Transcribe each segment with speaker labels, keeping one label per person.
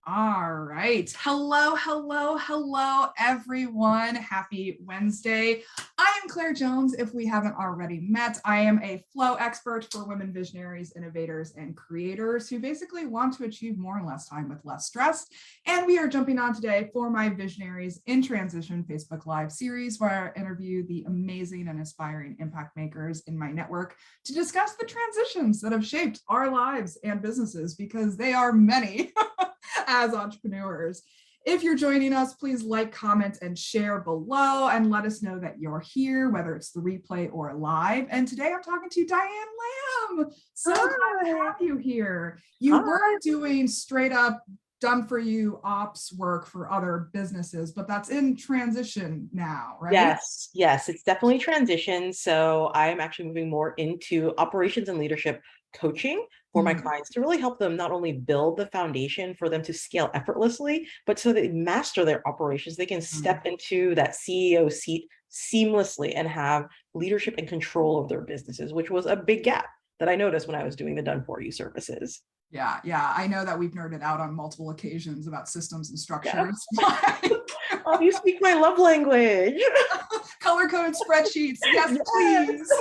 Speaker 1: All right. Hello, everyone. Happy Wednesday. I am Claire Jones. If we haven't already met, I am a flow expert for women visionaries, innovators, and creators who basically want to achieve more in less time with less stress. And we are jumping on today for my Visionaries in Transition Facebook Live series, where I interview the amazing and inspiring impact makers in my network to discuss the transitions that have shaped our lives and businesses, because they are many. As entrepreneurs. If you're joining us, please like, comment, and share below and let us know that you're here, whether it's the replay or live. And today I'm talking to Diane Lam. So glad to have you here. You were doing straight up done for you ops work for other businesses, but that's in transition now, right?
Speaker 2: Yes, it's definitely transition. So I am actually moving more into operations and leadership coaching for my clients to really help them not only build the foundation for them to scale effortlessly, but so they master their operations. They can step into that CEO seat seamlessly and have leadership and control of their businesses, which was a big gap that I noticed when I was doing the done for you services.
Speaker 1: Yeah. I know that we've nerded out on multiple occasions about systems and structures.
Speaker 2: Oh, you speak my love language.
Speaker 1: Color-coded spreadsheets. Yes, please.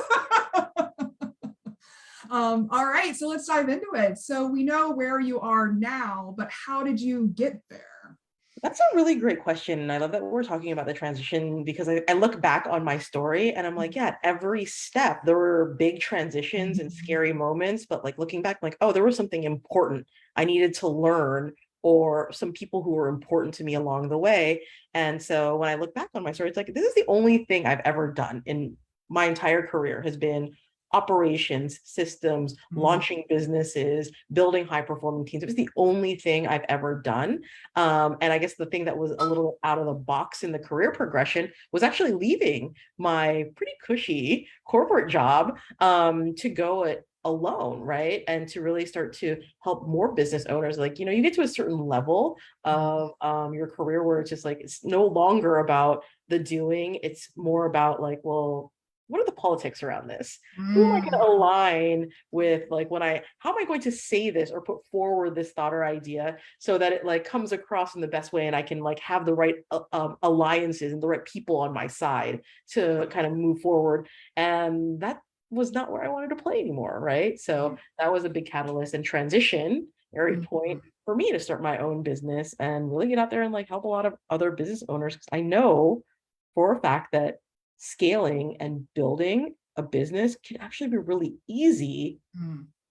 Speaker 1: All right, so let's dive into it. So we know where you are now, but how did you get there?
Speaker 2: That's a really great question. And I love that we're talking about the transition because I look back on my story and I'm like, yeah, at every step, there were big transitions and scary moments. But like looking back, like, oh, there was something important I needed to learn or some people who were important to me along the way. And so when I look back on my story, it's like, this is the only thing I've ever done in my entire career has been operations, systems, launching businesses, building high performing teams. It was the only thing I've ever done. And I guess the thing that was a little out of the box in the career progression was actually leaving my pretty cushy corporate job to go it alone, right? And to really start to help more business owners. Like, you get to a certain level of your career where it's just like, it's no longer about the doing. It's more about like, well, what are the politics around this? Who am I going to align with? Like how am I going to say this or put forward this thought or idea so that it like comes across in the best way and I can like have the right alliances and the right people on my side to kind of move forward. And that was not where I wanted to play anymore, right? So that was a big catalyst and transition area point for me to start my own business and really get out there and like help a lot of other business owners. Because I know for a fact that scaling and building a business can actually be really easy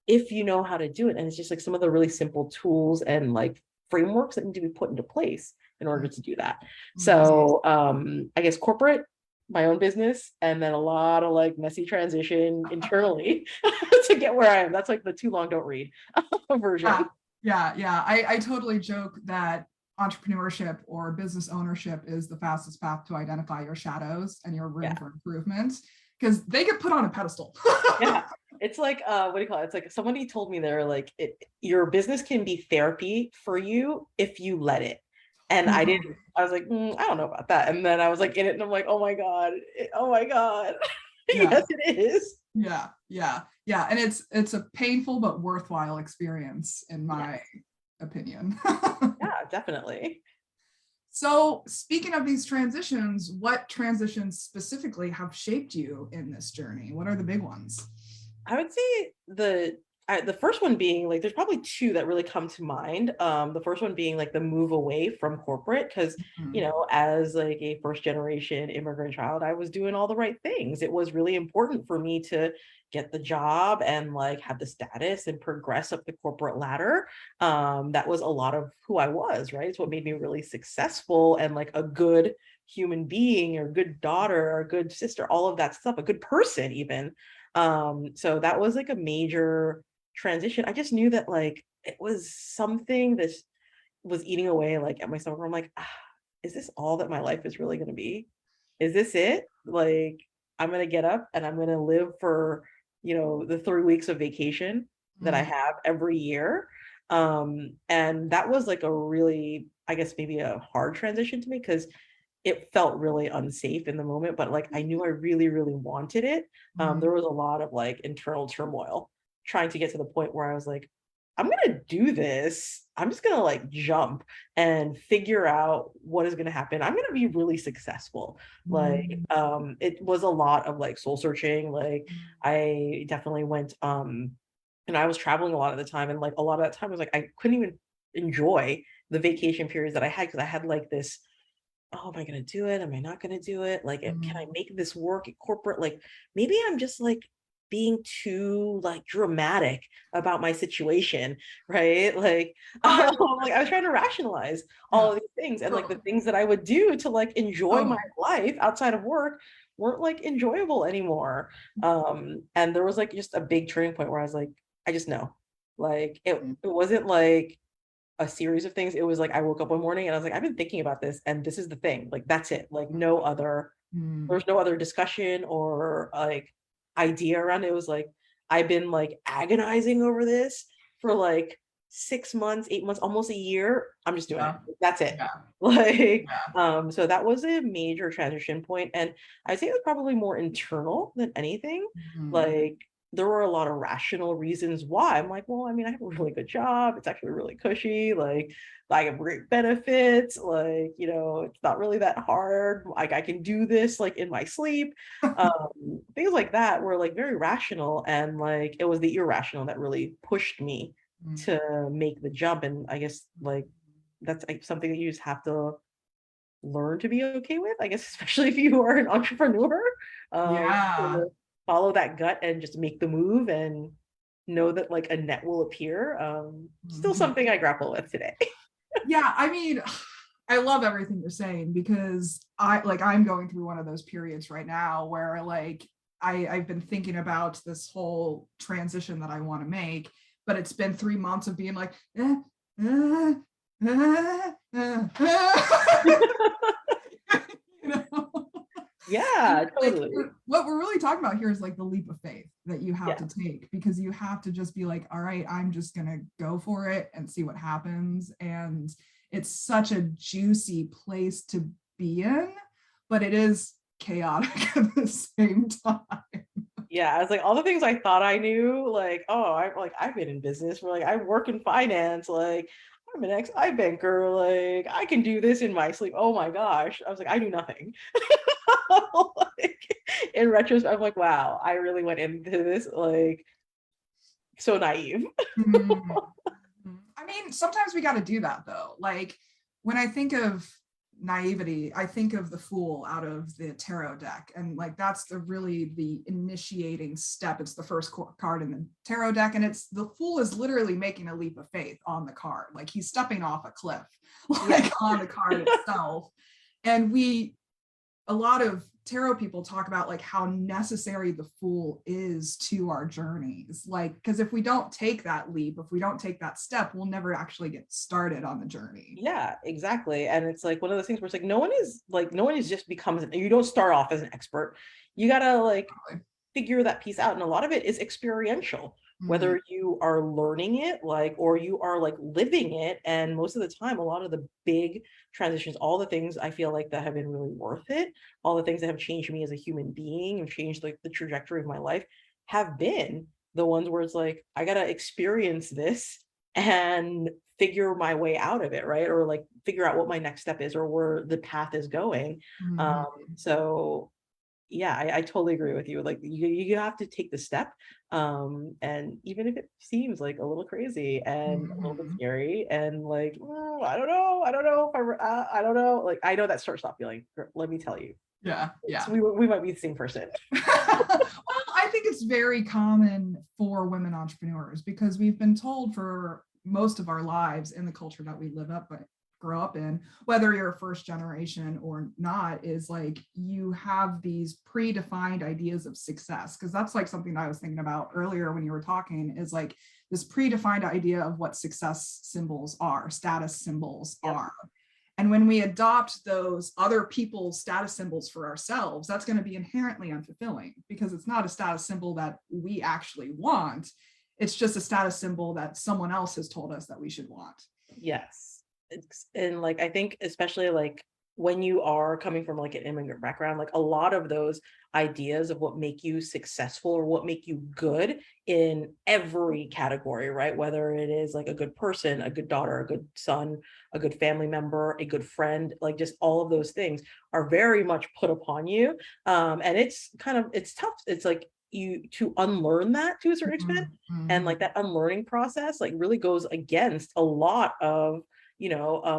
Speaker 2: if you know how to do it. And it's just like some of the really simple tools and like frameworks that need to be put into place in order to do that. So I guess corporate, my own business, and then a lot of like messy transition internally to get where I am. That's like the too long don't read version.
Speaker 1: Yeah. I totally joke that entrepreneurship or business ownership is the fastest path to identify your shadows and your room for improvement, because they get put on a pedestal.
Speaker 2: Yeah. It's like, what do you call it? It's like somebody told me they're like, your business can be therapy for you if you let it. And I was like, I don't know about that. And then I was like in it and I'm like, oh my God. Yes, it is.
Speaker 1: Yeah. And it's a painful but worthwhile experience in my opinion.
Speaker 2: Yeah, definitely.
Speaker 1: So speaking of these transitions, what transitions specifically have shaped you in this journey? What are the big ones?
Speaker 2: I would say the first one being like, there's probably two that really come to mind. The first one being like the move away from corporate, because as like a first generation immigrant child, I was doing all the right things. It was really important for me to get the job and like have the status and progress up the corporate ladder. That was a lot of who I was, right? It's what made me really successful and like a good human being or good daughter or good sister, all of that stuff, a good person even. So that was like a major transition. I just knew that like it was something that was eating away like at my stomach. I'm like, is this all that my life is really going to be? Is this it? Like, I'm going to get up and I'm going to live for, the 3 weeks of vacation that I have every year. And that was like a really, I guess maybe a hard transition to me because it felt really unsafe in the moment, but like I knew I really, really wanted it. There was a lot of like internal turmoil trying to get to the point where I was like, I'm gonna do this. I'm just gonna like jump and figure out what is gonna happen. I'm gonna be really successful. Like,
Speaker 1: Mm,
Speaker 2: it was a lot of like soul searching. Like, I definitely went, and I was traveling a lot of the time, and like a lot of that time was like I couldn't even enjoy the vacation periods that I had because I had like this, oh, am I gonna do it? Am I not gonna do it? Like, can I
Speaker 1: mm.
Speaker 2: make this work at corporate? Like, maybe I'm just like being too like dramatic about my situation, right? Like,
Speaker 1: Oh,
Speaker 2: like I was trying to rationalize all
Speaker 1: yeah,
Speaker 2: of these things, and like the
Speaker 1: totally.
Speaker 2: things that I would do to like enjoy my
Speaker 1: Totally.
Speaker 2: life outside of work weren't like enjoyable anymore. And there was like just a big turning point where I was like, I just know. Like it wasn't like a series of things. It was like I woke up one morning and I was like, I've been thinking about this, and this is the thing. Like that's it. Like no other,
Speaker 1: Mm.
Speaker 2: there's no other discussion or like idea around it. It was like I've been like agonizing over this for like 6 months, 8 months, almost a year. I'm just doing it.
Speaker 1: Yeah,
Speaker 2: That's it.
Speaker 1: yeah,
Speaker 2: Like,
Speaker 1: yeah.
Speaker 2: so that was a major transition point, and I'd say it was probably more internal than anything.
Speaker 1: Mhm.
Speaker 2: Like there were a lot of rational reasons why. I'm like, well, I mean, I have a really good job. It's actually really cushy. Like I have great benefits. Like, it's not really that hard. Like I can do this like in my sleep. Things like that were like very rational. And like it was the irrational that really pushed me
Speaker 1: Mm.
Speaker 2: to make the jump. And I guess like that's like something that you just have to learn to be okay with, I guess, especially if you are an entrepreneur,
Speaker 1: Yeah.
Speaker 2: to follow that gut and just make the move and know that like a net will appear. Still
Speaker 1: Mhm.
Speaker 2: something I grapple with today.
Speaker 1: Yeah, I mean, I love everything you're saying because I'm going through one of those periods right now where like I've been thinking about this whole transition that I want to make, but it's been 3 months of being like, you know? And
Speaker 2: Yeah,
Speaker 1: like
Speaker 2: totally.
Speaker 1: what we're really talking about here is like the leap of faith that you have
Speaker 2: Yeah.
Speaker 1: to take because you have to just be like, all right, I'm just gonna go for it and see what happens. And it's such a juicy place to be in, but it is chaotic at the same time.
Speaker 2: Yeah, it's like all the things I thought I knew, like, oh, I've been in business, for like I work in finance, like I'm an ex-I banker, like I can do this in my sleep. Oh my gosh. I was like, I knew nothing. Like in retrospect, I'm like, wow, I really went into this like so naive.
Speaker 1: Mhm. I mean, sometimes we got to do that though. Like when I think of naivety, I think of the fool out of the tarot deck. And like that's the initiating step. It's the first card in the tarot deck. And it's the fool is literally making a leap of faith on the card. Like he's stepping off a cliff,
Speaker 2: Yeah.
Speaker 1: like on the card itself. And a lot of tarot people talk about like how necessary the fool is to our journeys, like because if we don't take that leap, if we don't take that step, we'll never actually get started on the journey.
Speaker 2: Yeah, exactly. And it's like one of those things where it's like no one is just becomes you don't start off as an expert. You gotta like figure that piece out. And a lot of it is experiential,
Speaker 1: Mm,
Speaker 2: whether you are learning it, like, or you are like living it. And most of the time, a lot of the big transitions, all the things I feel like that have been really worth it, all the things that have changed me as a human being and changed like the trajectory of my life have been the ones where it's like, I gotta experience this and figure my way out of it, right? Or like figure out what my next step is or where the path is going.
Speaker 1: mhm,
Speaker 2: So yeah, I totally agree with you. Like you have to take the step. And even if it seems like a little crazy and a little bit
Speaker 1: mhm.
Speaker 2: scary and like, I don't know if I don't know. Like I know that start stop feeling. Let me tell you,
Speaker 1: Yeah,
Speaker 2: it's,
Speaker 1: yeah.
Speaker 2: we might be the same person.
Speaker 1: Well, I think it's very common for women entrepreneurs because we've been told for most of our lives in the culture that we grow up in, whether you're a first generation or not, is like you have these predefined ideas of success. Because that's like something I was thinking about earlier when you were talking, is like this predefined idea of what success symbols are, status symbols
Speaker 2: Yep.
Speaker 1: are. And when we adopt those other people's status symbols for ourselves, that's going to be inherently unfulfilling because it's not a status symbol that we actually want. It's just a status symbol that someone else has told us that we should want.
Speaker 2: Yes. And like I think especially like when you are coming from like an immigrant background, like a lot of those ideas of what make you successful or what make you good in every category, right? Whether it is like a good person, a good daughter, a good son, a good family member, a good friend, like just all of those things are very much put upon you. And it's tough. It's like you to unlearn that to a certain extent. And like
Speaker 1: Mhm.
Speaker 2: that unlearning process like really goes against a lot of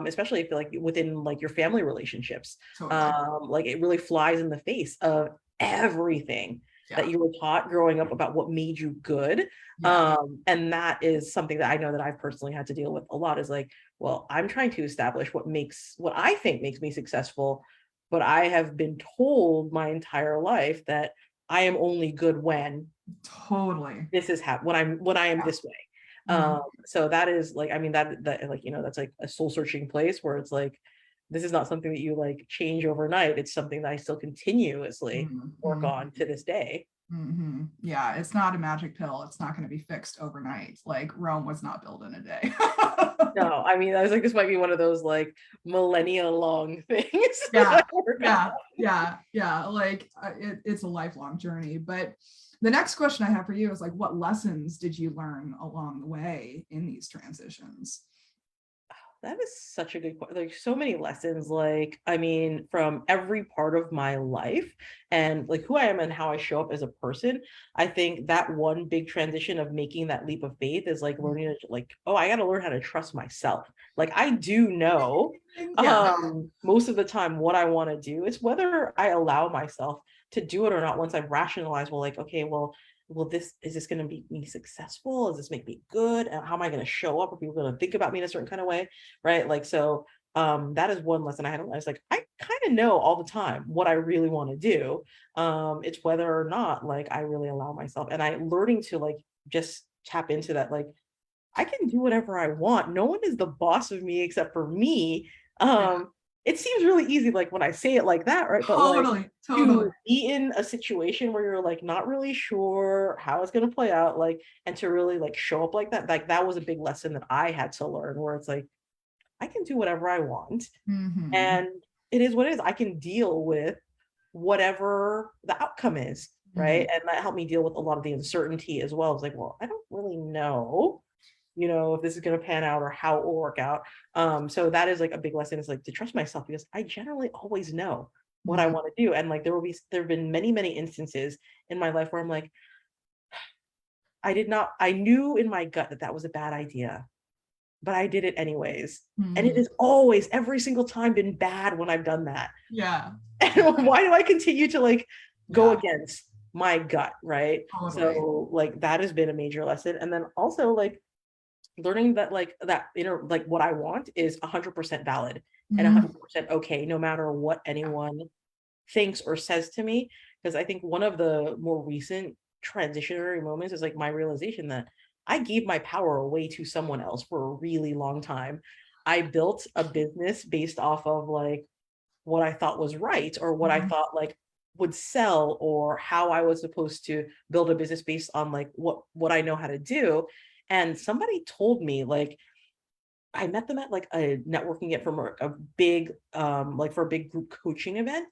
Speaker 2: especially if like within like your family relationships,
Speaker 1: Totally.
Speaker 2: like it really flies in the face of everything that
Speaker 1: Yeah.
Speaker 2: you were taught growing up about what made you good.
Speaker 1: Yeah.
Speaker 2: And that is something that I know that I've personally had to deal with a lot is like, well, I'm trying to establish what I think makes me successful, but I have been told my entire life that I am only good when
Speaker 1: Totally.
Speaker 2: this is when I am
Speaker 1: Yeah.
Speaker 2: this way.
Speaker 1: Mhm.
Speaker 2: So that is like, I mean, that like, that's like a soul searching place where it's like, this is not something that you like change overnight. It's something that I still continuously
Speaker 1: Mhm.
Speaker 2: work on to this day.
Speaker 1: Mhm. Yeah, it's not a magic pill. It's not going to be fixed overnight. Like Rome was not built in a day.
Speaker 2: No, I mean, I was like, this might be one of those like millennia long things that
Speaker 1: Yeah,
Speaker 2: I work on.
Speaker 1: yeah. Like it's a lifelong journey. But the next question I have for you is like, what lessons did you learn along the way in these transitions?
Speaker 2: That is such a good question. Like so many lessons, like, I mean, from every part of my life and like who I am and how I show up as a person. I think that one big transition of making that leap of faith is like learning to like, oh, I got to learn how to trust myself. Like I do know
Speaker 1: Yeah,
Speaker 2: most of the time what I want to do. It's whether I allow myself to do it or not once I've rationalized, well, like, okay, well, this is this going to make me successful? Does this make me good? And how am I going to show up? Are people going to think about me in a certain kind of way? Right, like so that is one lesson I had. I was like, I kind of know all the time what I really want to do. It's whether or not like I really allow myself, and I learning to like just tap into that, like I can do whatever I want. No one is the boss of me except for me.
Speaker 1: yeah,
Speaker 2: It seems really easy like when I say it like that, right? But like
Speaker 1: totally.
Speaker 2: to be in a situation where you're like not really sure how it's going to play out, like, and to really like show up like that was a big lesson that I had to learn, where it's like I can do whatever I want.
Speaker 1: Mm-hmm.
Speaker 2: And it is what it is. I can deal with whatever the outcome is.
Speaker 1: Mm-hmm.
Speaker 2: Right. And that helped me deal with a lot of the uncertainty as well. It's like, well, I don't really know, if this is going to pan out or how it will work out. So that is like a big lesson is like to trust myself because I generally always know what I
Speaker 1: Mm-hmm.
Speaker 2: want to do. And like there have been many, many instances in my life where I'm like, I knew in my gut that that was a bad idea, but I did it anyways. And it
Speaker 1: Mm-hmm.
Speaker 2: has always, every single time been bad when I've done that.
Speaker 1: Yeah,
Speaker 2: And why do I continue to like go
Speaker 1: yeah,
Speaker 2: against my gut? Right.
Speaker 1: totally.
Speaker 2: So like that has been a major lesson. And then also like learning that like that inner, like what I want is 100% valid and
Speaker 1: Mm-hmm.
Speaker 2: 100% okay, no matter what anyone thinks or says to me. Because I think one of the more recent transitionary moments is like my realization that I gave my power away to someone else for a really long time. I built a business based off of like what I thought was right or what I
Speaker 1: Mm-hmm.
Speaker 2: thought like would sell or how I was supposed to build a business based on like what I know how to do. And somebody told me like I met them at like a networking event from a big like for a big group coaching event.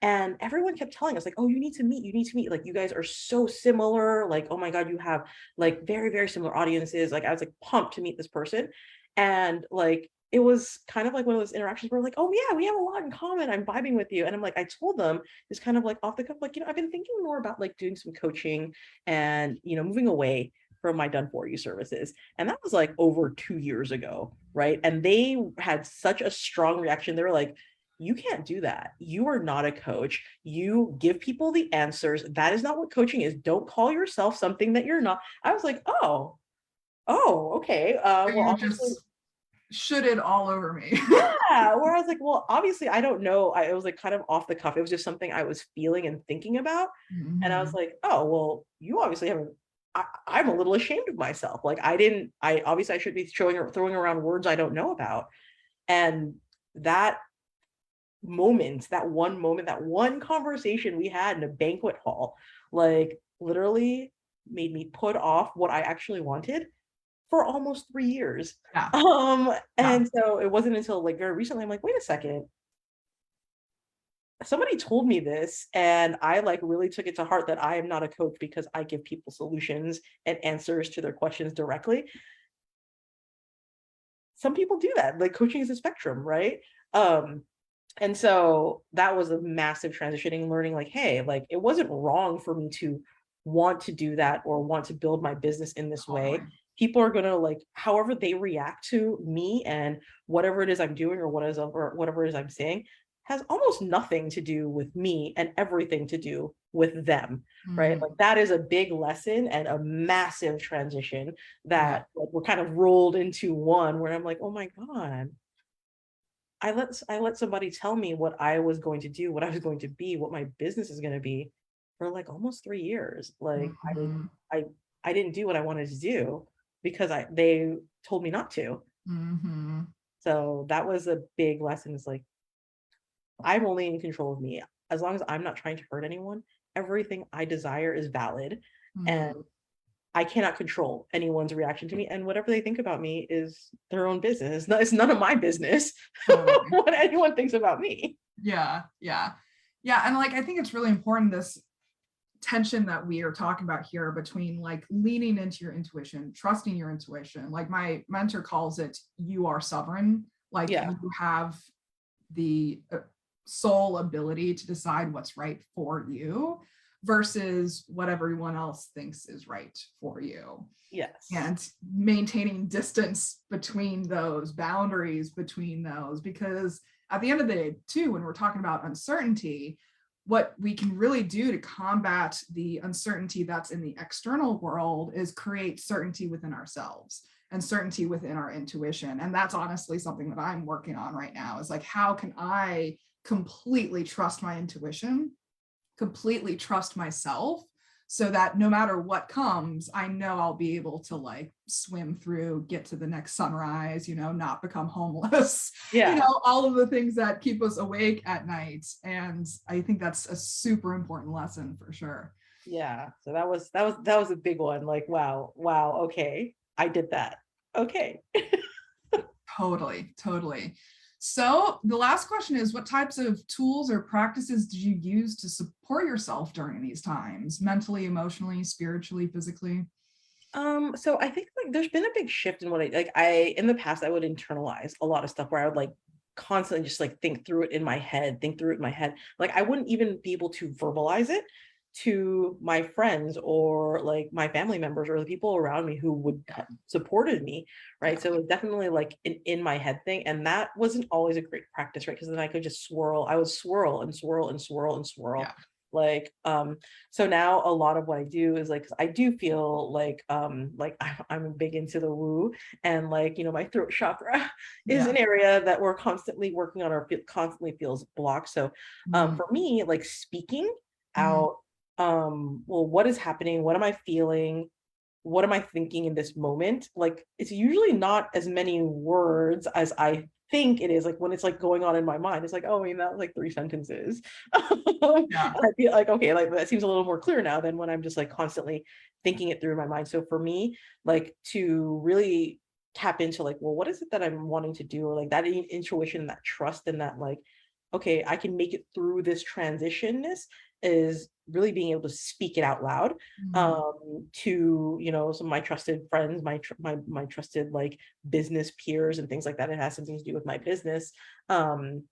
Speaker 2: And everyone kept telling us like, oh, you need to meet. Like you guys are so similar. Like, oh my God, you have like very, very similar audiences. Like I was like pumped to meet this person. And like it was kind of like one of those interactions where like, oh yeah, we have a lot in common. I'm vibing with you. And I'm like, I told them it's kind of like off the cuff, like, I've been thinking more about like doing some coaching and moving away from my done for you services. And that was like over 2 years ago, right? And they had such a strong reaction. They were like, you can't do that. You are not a coach. You give people the answers. That is not what coaching is. Don't call yourself something that you're not. I was like, okay.
Speaker 1: So
Speaker 2: Well,
Speaker 1: you
Speaker 2: obviously,
Speaker 1: just shitted all over me.
Speaker 2: yeah. Where I was like, well, obviously, I don't know. It was like kind of off the cuff. It was just something I was feeling and thinking about. And I was
Speaker 1: Mm-hmm.
Speaker 2: like, oh, well, you obviously haven't. I'm a little ashamed of myself. Like I didn't. I obviously I should be showing or throwing around words I don't know about. And that moment, that one conversation we had in a banquet hall, like literally made me put off what I actually wanted for almost 3 years.
Speaker 1: Yeah, yeah.
Speaker 2: And so it wasn't until like very recently, I'm like, wait a second, somebody told me this and I like really took it to heart that I am not a coach because I give people solutions and answers to their questions directly. Some people do that. Like coaching is a spectrum, right? Um, and so that was a massive transitioning, learning like, hey, like it wasn't wrong for me to want to do that or want to build my business in this way.
Speaker 1: Totally.
Speaker 2: People are gonna like however they react to me and whatever it is I'm doing or whatever it is I'm saying has almost nothing to do with me and everything to do with them, right?
Speaker 1: Mm,
Speaker 2: Like that is a big lesson and a massive transition
Speaker 1: yeah.
Speaker 2: that like we're kind of rolled into one where I'm like, oh my God, I let somebody tell me what I was going to do, what I was going to be, what my business is going to be for like almost 3 years. Like
Speaker 1: Mhm,
Speaker 2: I I didn't do what I wanted to do because they told me not to.
Speaker 1: mhm.
Speaker 2: So that was a big lesson. It's like I'm only in control of me. As long as I'm not trying to hurt anyone, everything I desire is valid. And
Speaker 1: Mm,
Speaker 2: I cannot control anyone's reaction to me. And whatever they think about me is their own business. It's none of my business
Speaker 1: totally.
Speaker 2: what anyone thinks about me.
Speaker 1: Yeah, yeah. Yeah, and like I think it's really important this tension that we are talking about here between like leaning into your intuition, trusting your intuition. Like my mentor calls it you are sovereign, like
Speaker 2: Yeah.
Speaker 1: you have the sole ability to decide what's right for you versus what everyone else thinks is right for you,
Speaker 2: Yes.
Speaker 1: and maintaining distance between those boundaries between those, because at the end of the day too, when we're talking about uncertainty, what we can really do to combat the uncertainty that's in the external world is create certainty within ourselves and certainty within our intuition. And that's honestly something that I'm working on right now, is like how can I completely trust my intuition, completely trust myself, so that no matter what comes, I know I'll be able to like swim through, get to the next sunrise, not become homeless,
Speaker 2: Yeah.
Speaker 1: all of the things that keep us awake at night. And I think that's a super important lesson for sure.
Speaker 2: Yeah. So that was a big one. Like, wow, wow, okay. I did that. Okay.
Speaker 1: Totally, totally. So the last question is, what types of tools or practices did you use to support yourself during these times, mentally, emotionally, spiritually, physically?
Speaker 2: So I think like there's been a big shift in what I in the past I would internalize a lot of stuff where I would like constantly just like think through it in my head, think through it in my head. Like I wouldn't even be able to verbalize it to my friends or like my family members or the people around me who would
Speaker 1: Yeah,
Speaker 2: have supported me, right?
Speaker 1: yeah,
Speaker 2: So it was definitely like an in my head thing. And that wasn't always a great practice, right? Because then I could just swirl, I would swirl and swirl and swirl and swirl.
Speaker 1: yeah,
Speaker 2: Like so now a lot of what I do is like 'cause I do feel like I'm big into the woo and like my throat chakra is
Speaker 1: yeah.
Speaker 2: an area that we're constantly working on or constantly feels blocked. So
Speaker 1: Mm,
Speaker 2: for me like speaking
Speaker 1: mm,
Speaker 2: out well what is happening, what am I feeling, what am I thinking in this moment? Like it's usually not as many words as I think it is. Like when it's like going on in my mind, it's like, oh, I mean, that was like 3 sentences. And
Speaker 1: yeah.
Speaker 2: I feel like, okay, like that seems a little more clear now than when I'm just like constantly thinking it through in my mind. So for me, like to really tap into like, well, what is it that I'm wanting to do? Or like that intuition, that trust, and that like, okay, I can make it through this transitionness is really being able to speak it out loud
Speaker 1: Mm,
Speaker 2: to some of my trusted friends, my trusted like business peers and things like that. It has something to do with my business. And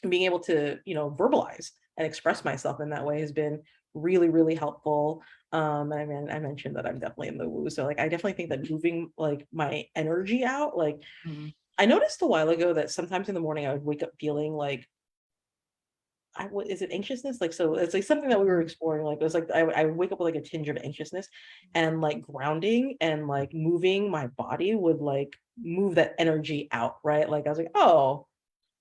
Speaker 2: being able to verbalize and express myself in that way has been really really helpful. And I mentioned that I'm definitely in the woo, so like I definitely think that moving like my energy out, like
Speaker 1: mm,
Speaker 2: I noticed a while ago that sometimes in the morning I would wake up feeling like what is it, anxiousness? Like, so it's like something that we were
Speaker 1: mm,
Speaker 2: exploring. Like, it was like I would wake up with like a tinge of anxiousness, and like grounding and like moving my body would like move that energy out, right? Like, I was like, oh,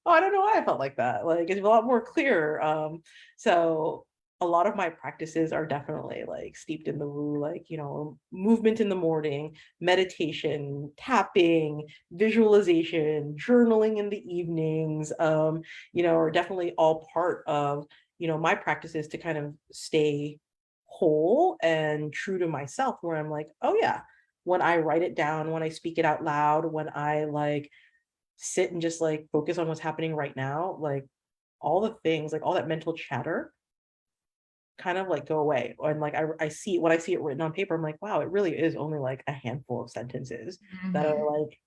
Speaker 2: I don't know why I felt like that. Like, it's a lot more clear. So a lot of my practices are definitely like steeped in the woo, like, movement in the morning, meditation, tapping, visualization, journaling in the evenings, are definitely all part of, my practices to kind of stay whole and true to myself, where I'm like, oh yeah, when I write it down, when I speak it out loud, when I like sit and just like focus on what's happening right now, like all the things, like all that mental chatter kind of like go away. And like I see when I see it written on paper, I'm like, wow, it really is only like a handful of sentences that
Speaker 1: Mhm.
Speaker 2: are like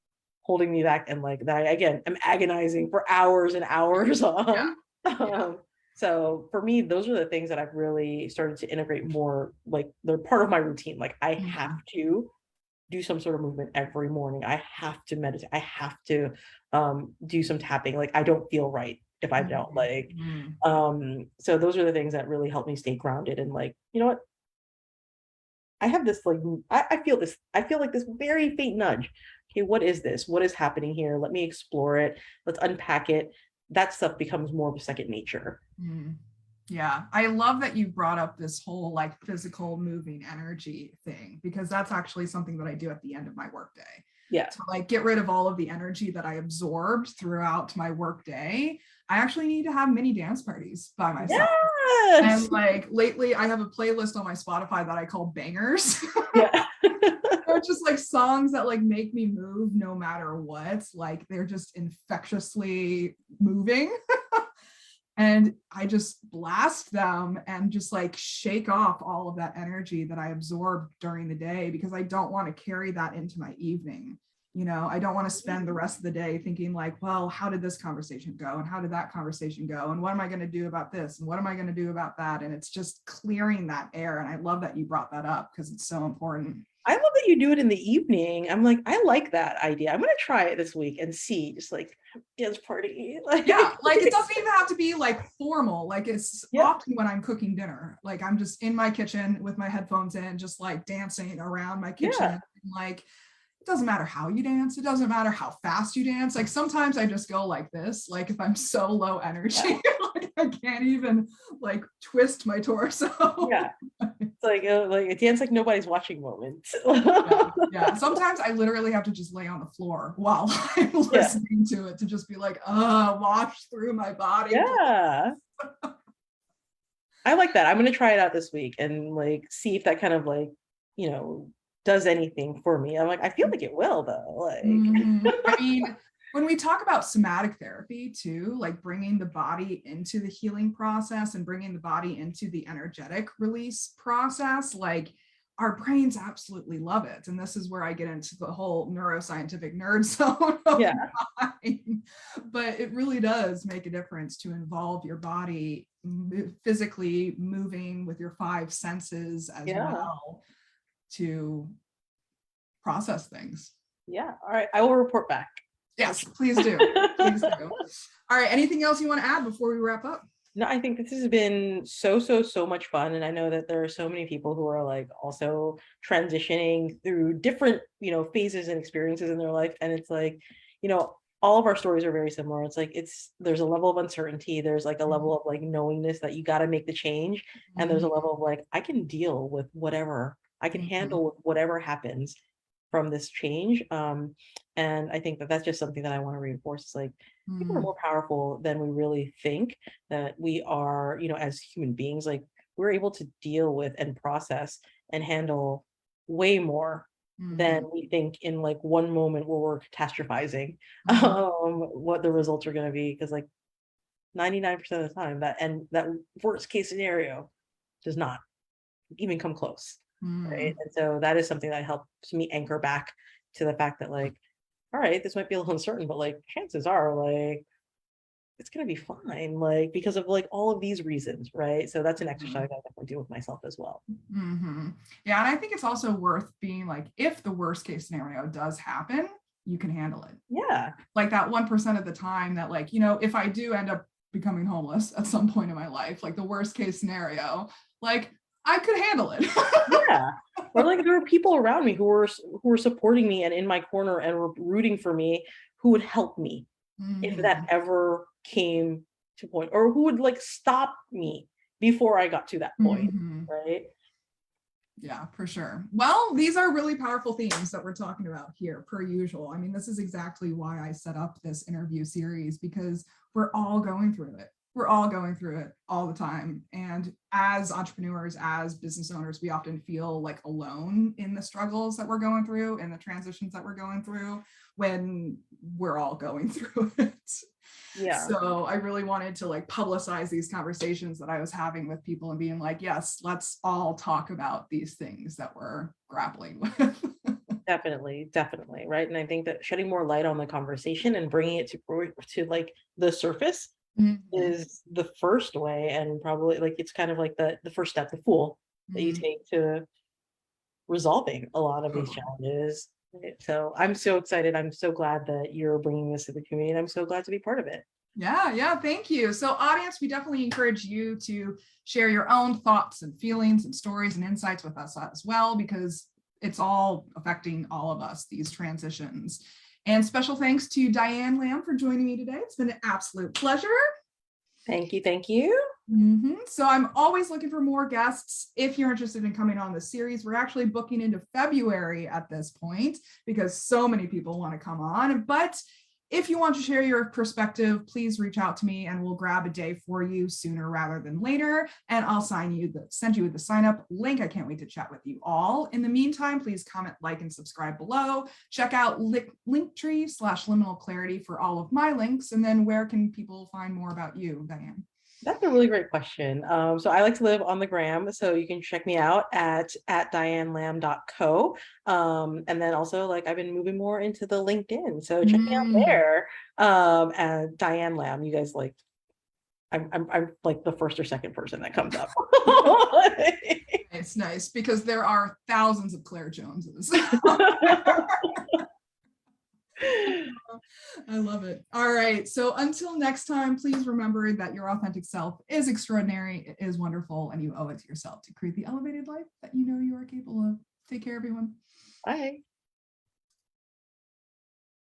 Speaker 2: holding me back, and like that I again am agonizing for hours and hours
Speaker 1: Yeah.
Speaker 2: on.
Speaker 1: Yeah.
Speaker 2: So for me, those are the things that I've really started to integrate more. Like they're part of my routine. Like I have
Speaker 1: Mhm.
Speaker 2: to do some sort of movement every morning. I have to meditate. I have to do some tapping. Like I don't feel right if I don't.
Speaker 1: Mhm.
Speaker 2: Like
Speaker 1: Mhm.
Speaker 2: so those are the things that really help me stay grounded, and like, you know what? I have this like I feel this. I feel like this very faint nudge. Okay, what is this? What is happening here? Let me explore it. Let's unpack it. That stuff becomes more of a second nature.
Speaker 1: Mhm. Yeah, I love that you brought up this whole like physical moving energy thing, because that's actually something that I do at the end of my workday
Speaker 2: Yeah.
Speaker 1: to like get rid of all of the energy that I absorbed throughout my workday. I actually need to have mini dance parties by myself. And
Speaker 2: Yes.
Speaker 1: like lately, I have a playlist on my Spotify that I call bangers.
Speaker 2: Yeah.
Speaker 1: They're just like songs that like make me move no matter what. Like they're just infectiously moving. And I just blast them and just like shake off all of that energy that I absorbed during the day, because I don't want to carry that into my evening. You know, I don't want to spend the rest of the day thinking like, well, how did this conversation go? And how did that conversation go? And what am I going to do about this? And what am I going to do about that? And it's just clearing that air. And I love that you brought that up because it's so important.
Speaker 2: I love that you do it in the evening. I'm like, I like that idea. I'm gonna try it this week and see, just like dance party. Like
Speaker 1: Yeah, like it doesn't even have to be like formal. Like it's
Speaker 2: yeah,
Speaker 1: often when I'm cooking dinner, like I'm just in my kitchen with my headphones in, just like dancing around my kitchen.
Speaker 2: yeah,
Speaker 1: And like it doesn't matter how you dance, it doesn't matter how fast you dance. Like sometimes I just go like this, like if I'm so low energy,
Speaker 2: yeah,
Speaker 1: like I can't even like twist my torso.
Speaker 2: yeah. It's like a dance like nobody's watching moment.
Speaker 1: Yeah, yeah. Sometimes I literally have to just lay on the floor while I'm
Speaker 2: Yeah,
Speaker 1: listening to it to just be like, wash through my body.
Speaker 2: yeah. I like that. I'm gonna try it out this week and like see if that kind of like, you know, does anything for me. I'm like, I feel like it will though. Like,
Speaker 1: I mean, when we talk about somatic therapy too, like bringing the body into the healing process and bringing the body into the energetic release process, like our brains absolutely love it. And this is where I get into the whole neuroscientific nerd zone of
Speaker 2: yeah,
Speaker 1: mine. But it really does make a difference to involve your body physically moving with your five senses as
Speaker 2: yeah,
Speaker 1: well to process things.
Speaker 2: yeah. All right. I will report back.
Speaker 1: Yes, please do. Please do. All right. Anything else you want to add before we wrap up?
Speaker 2: No, I think this has been so much fun. And I know that there are so many people who are like also transitioning through different, you know, phases and experiences in their life. And it's like, you know, all of our stories are very similar. It's like there's a level of uncertainty, there's like a level of like knowingness that you got to make the change. And there's a level of like, I can deal with whatever, I can
Speaker 1: Mhm.
Speaker 2: handle whatever happens from this change. And I think that that's just something that I want to reinforce. It's like people are
Speaker 1: Mhm.
Speaker 2: more powerful than we really think, that we are, you know, as human beings, like we're able to deal with and process and handle way more than
Speaker 1: Mhm.
Speaker 2: we think in like one moment where we're catastrophizing
Speaker 1: Mhm.
Speaker 2: what the results are going to be, because like 99% of the time that worst case scenario does not even come close, right?
Speaker 1: Mhm.
Speaker 2: And so that is something that helps me anchor back to the fact that like, all right, this might be a little uncertain, but like chances are like it's gonna be fine, like because of like all of these reasons, right? So that's an exercise I definitely do with myself as well.
Speaker 1: Mhm. Yeah, and I think it's also worth being like, if the worst case scenario does happen, you can handle it.
Speaker 2: Yeah,
Speaker 1: Like that 1% of the time that, like, you know, if I do end up becoming homeless at some point in my life, like the worst case scenario, like I could handle it.
Speaker 2: yeah. Or like there were people around me who were supporting me and in my corner and were rooting for me, who would help me if that
Speaker 1: Mhm.
Speaker 2: ever came to point, or who would like stop me before I got to that point,
Speaker 1: Mhm.
Speaker 2: right?
Speaker 1: Yeah, for sure. Well, these are really powerful themes that we're talking about here, per usual. I mean, this is exactly why I set up this interview series, because we're all going through it. We're all going through it all the time. And as entrepreneurs, as business owners, we often feel like alone in the struggles that we're going through and the transitions that we're going through when we're all going through it.
Speaker 2: Yeah.
Speaker 1: So I really wanted to like publicize these conversations that I was having with people and being like, yes, let's all talk about these things that we're grappling with.
Speaker 2: Definitely, definitely, right. And I think that shedding more light on the conversation and bringing it to like the surface
Speaker 1: Mhm.
Speaker 2: is the first way, and probably like it's kind of like the first step, the fool that you
Speaker 1: Mhm.
Speaker 2: take to resolving a lot of these
Speaker 1: Totally.
Speaker 2: challenges. Right? So I'm so excited. I'm so glad that you're bringing this to the community, and I'm so glad to be part of it.
Speaker 1: Yeah, thank you. So, audience, we definitely encourage you to share your own thoughts and feelings and stories and insights with us as well, because it's all affecting all of us, these transitions. And special thanks to Diane Lam for joining me today. It's been an absolute pleasure.
Speaker 2: Thank you. Thank you.
Speaker 1: So I'm always looking for more guests. If you're interested in coming on the series, we're actually booking into February at this point because so many people want to come on. But if you want to share your perspective, please reach out to me and we'll grab a day for you sooner rather than later. And I'll send you the sign up link. I can't wait to chat with you all. In the meantime, please comment, like, and subscribe below. Check out Linktree/liminal clarity for all of my links. And then where can people find more about you, Diane?
Speaker 2: That's a really great question. So I like to live on the gram, so you can check me out at dianelam.co. And then also like I've been moving more into the LinkedIn, so check me out there. And Diane Lam, you guys like I'm like the first or second person that comes up.
Speaker 1: Nice, because there are thousands of Claire Joneses. I love it. All right. So until next time, please remember that your authentic self is extraordinary, it is wonderful, and you owe it to yourself to create the elevated life that you know you are capable of. Take care, everyone.
Speaker 2: Bye.